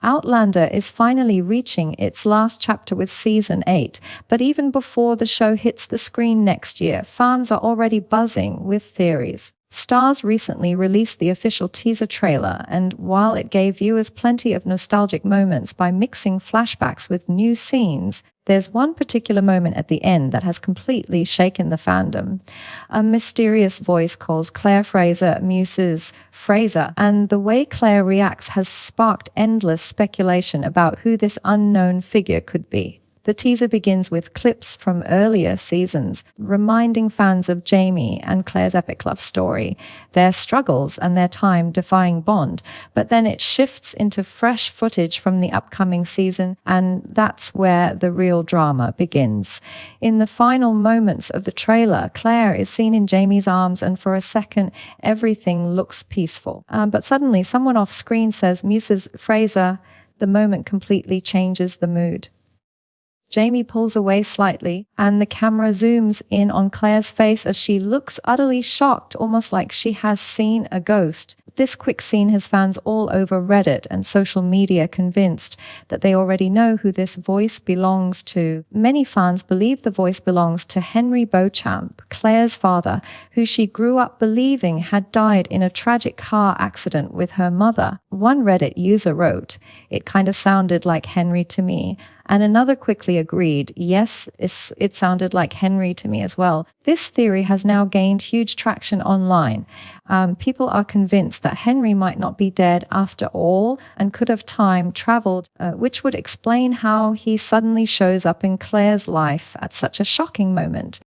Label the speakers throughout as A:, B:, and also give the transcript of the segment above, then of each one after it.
A: Outlander is finally reaching its last chapter with season 8, but even before the show hits the screen next year, fans are already buzzing with theories. Starz recently released the official teaser trailer, and while it gave viewers plenty of nostalgic moments by mixing flashbacks with new scenes, there's one particular moment at the end that has completely shaken the fandom. A mysterious voice calls Claire Fraser Mrs. Fraser, and the way Claire reacts has sparked endless speculation about who this unknown figure could be. The teaser begins with clips from earlier seasons, reminding fans of Jamie and Claire's epic love story, their struggles and their time-defying bond. But then it shifts into fresh footage from the upcoming season, and that's where the real drama begins. In the final moments of the trailer, Claire is seen in Jamie's arms, and for a second, everything looks peaceful. But suddenly, someone off-screen says, "Mrs. Fraser." The moment completely changes the mood. Jamie pulls away slightly, and the camera zooms in on Claire's face as she looks utterly shocked, almost like she has seen a ghost. This quick scene has fans all over Reddit and social media convinced that they already know who this voice belongs to. Many fans believe the voice belongs to Henry Beauchamp, Claire's father, who she grew up believing had died in a tragic car accident with her mother. One Reddit user wrote, "It kind of sounded like Henry to me." And another quickly agreed, "Yes, it sounded like Henry to me as well." This theory has now gained huge traction online. People are convinced that Henry might not be dead after all and could have time traveled, which would explain how he suddenly shows up in Claire's life at such a shocking moment.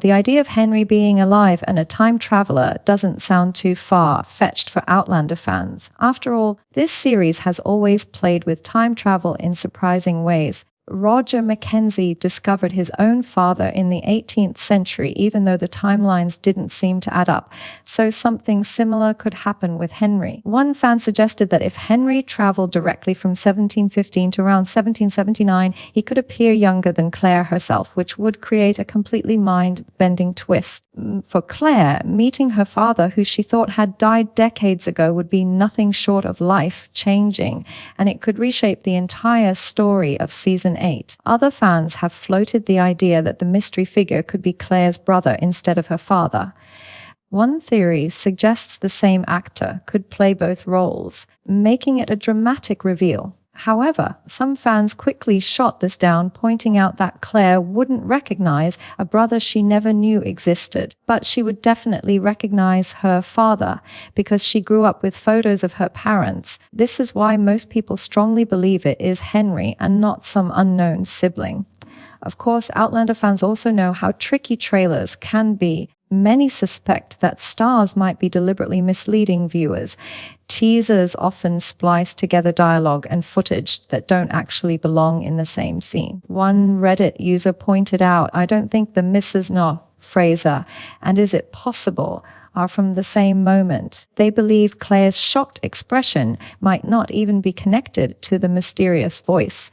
A: The idea of Henry being alive and a time traveler doesn't sound too far-fetched for Outlander fans. After all, this series has always played with time travel in surprising ways. Roger Mackenzie discovered his own father in the 18th century, even though the timelines didn't seem to add up. So something similar could happen with Henry. One fan suggested that if Henry traveled directly from 1715 to around 1779, he could appear younger than Claire herself, which would create a completely mind-bending twist. For Claire, meeting her father, who she thought had died decades ago, would be nothing short of life-changing, and it could reshape the entire story of season 8. Other fans have floated the idea that the mystery figure could be Claire's brother instead of her father. One theory suggests the same actor could play both roles, making it a dramatic reveal. However, some fans quickly shot this down, pointing out that Claire wouldn't recognize a brother she never knew existed, but she would definitely recognize her father because she grew up with photos of her parents. This is why most people strongly believe it is Henry and not some unknown sibling. Of course, Outlander fans also know how tricky trailers can be. Many suspect that Starz might be deliberately misleading viewers. Teasers often splice together dialogue and footage that don't actually belong in the same scene. One Reddit user pointed out, "I don't think the Mrs. Fraser and Is It Possible are from the same moment." They believe Claire's shocked expression might not even be connected to the mysterious voice,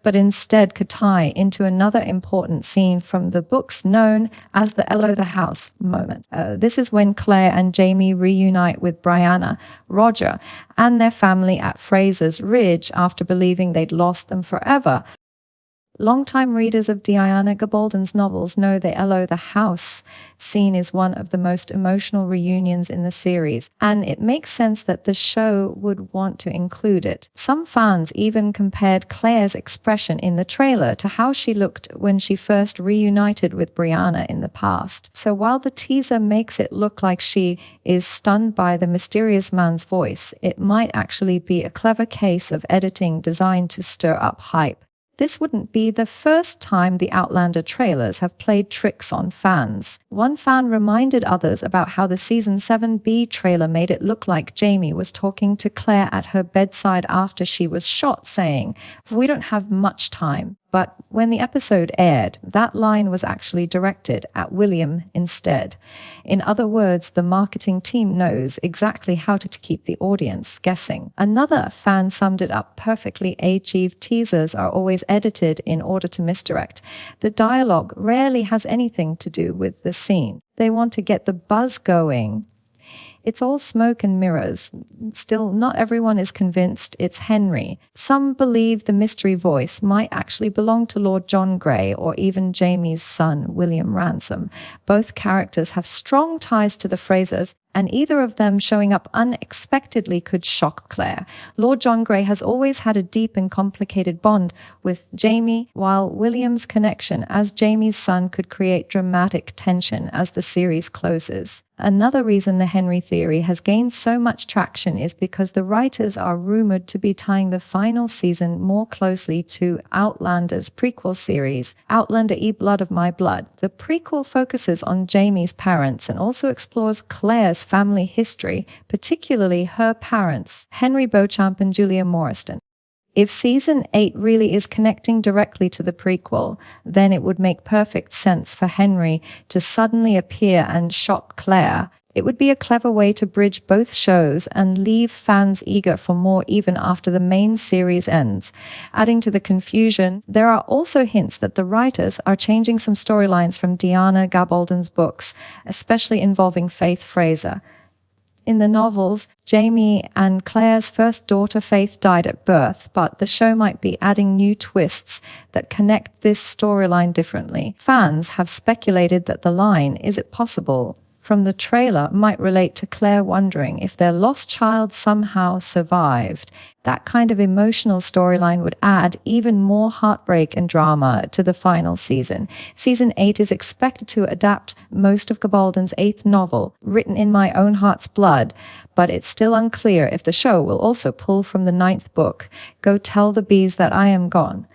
A: but instead could tie into another important scene from the books known as the Ello the House moment. This is when Claire and Jamie reunite with Brianna, Roger, and their family at Fraser's Ridge after believing they'd lost them forever. Longtime readers of Diana Gabaldon's novels know the Ello the House scene is one of the most emotional reunions in the series, and it makes sense that the show would want to include it. Some fans even compared Claire's expression in the trailer to how she looked when she first reunited with Brianna in the past. So while the teaser makes it look like she is stunned by the mysterious man's voice, it might actually be a clever case of editing designed to stir up hype. This wouldn't be the first time the Outlander trailers have played tricks on fans. One fan reminded others about how the Season 7B trailer made it look like Jamie was talking to Claire at her bedside after she was shot, saying, "We don't have much time." But when the episode aired, that line was actually directed at William instead. In other words, the marketing team knows exactly how to keep the audience guessing. Another fan summed it up perfectly. Achieved teasers are always edited in order to misdirect. The dialogue rarely has anything to do with the scene. They want to get the buzz going. It's all smoke and mirrors. Still, not everyone is convinced it's Henry. Some believe the mystery voice might actually belong to Lord John Grey or even Jamie's son, William Ransom. Both characters have strong ties to the Frasers, and either of them showing up unexpectedly could shock Claire. Lord John Grey has always had a deep and complicated bond with Jamie, while William's connection as Jamie's son could create dramatic tension as the series closes. Another reason the Henry theory has gained so much traction is because the writers are rumored to be tying the final season more closely to Outlander's prequel series, Outlander E Blood of My Blood. The prequel focuses on Jamie's parents and also explores Claire's family history, particularly her parents, Henry Beauchamp and Julia Morriston. If Season 8 really is connecting directly to the prequel, then it would make perfect sense for Henry to suddenly appear and shock Claire. It would be a clever way to bridge both shows and leave fans eager for more even after the main series ends. Adding to the confusion, there are also hints that the writers are changing some storylines from Diana Gabaldon's books, especially involving Faith Fraser. In the novels, Jamie and Claire's first daughter Faith died at birth, but the show might be adding new twists that connect this storyline differently. Fans have speculated that the line, "Is it possible?" from the trailer might relate to Claire wondering if their lost child somehow survived. That kind of emotional storyline would add even more heartbreak and drama to the final season. Season 8 is expected to adapt most of Gabaldon's 8th novel, Written in My Own Heart's Blood, but it's still unclear if the show will also pull from the 9th book, Go Tell the Bees That I Am Gone.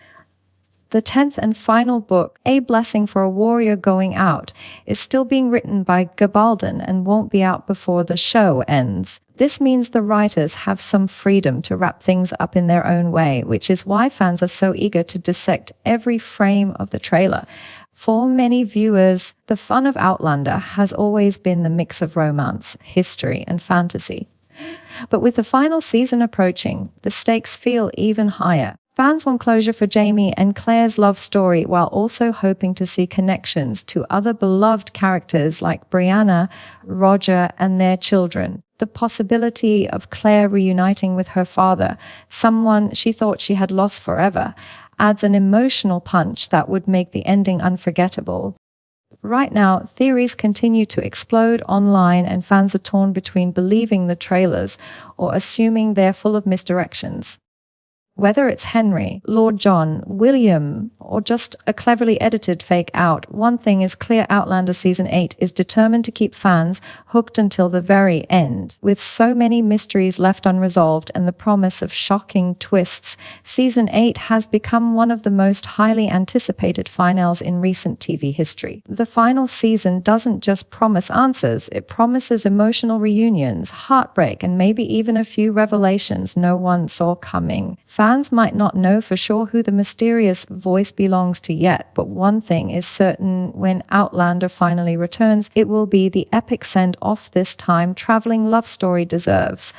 A: The 10th and final book, A Blessing for a Warrior Going Out, is still being written by Gabaldon and won't be out before the show ends. This means the writers have some freedom to wrap things up in their own way, which is why fans are so eager to dissect every frame of the trailer. For many viewers, the fun of Outlander has always been the mix of romance, history, and fantasy. But with the final season approaching, the stakes feel even higher. Fans want closure for Jamie and Claire's love story while also hoping to see connections to other beloved characters like Brianna, Roger, and their children. The possibility of Claire reuniting with her father, someone she thought she had lost forever, adds an emotional punch that would make the ending unforgettable. Right now, theories continue to explode online and fans are torn between believing the trailers or assuming they're full of misdirections. Whether it's Henry, Lord John, William, or just a cleverly edited fake out, one thing is clear: Outlander Season 8 is determined to keep fans hooked until the very end. With so many mysteries left unresolved and the promise of shocking twists, Season 8 has become one of the most highly anticipated finales in recent TV history. The final season doesn't just promise answers, it promises emotional reunions, heartbreak, and maybe even a few revelations no one saw coming. Fans might not know for sure who the mysterious voice belongs to yet, but one thing is certain: when Outlander finally returns, it will be the epic send-off this time traveling love story deserves.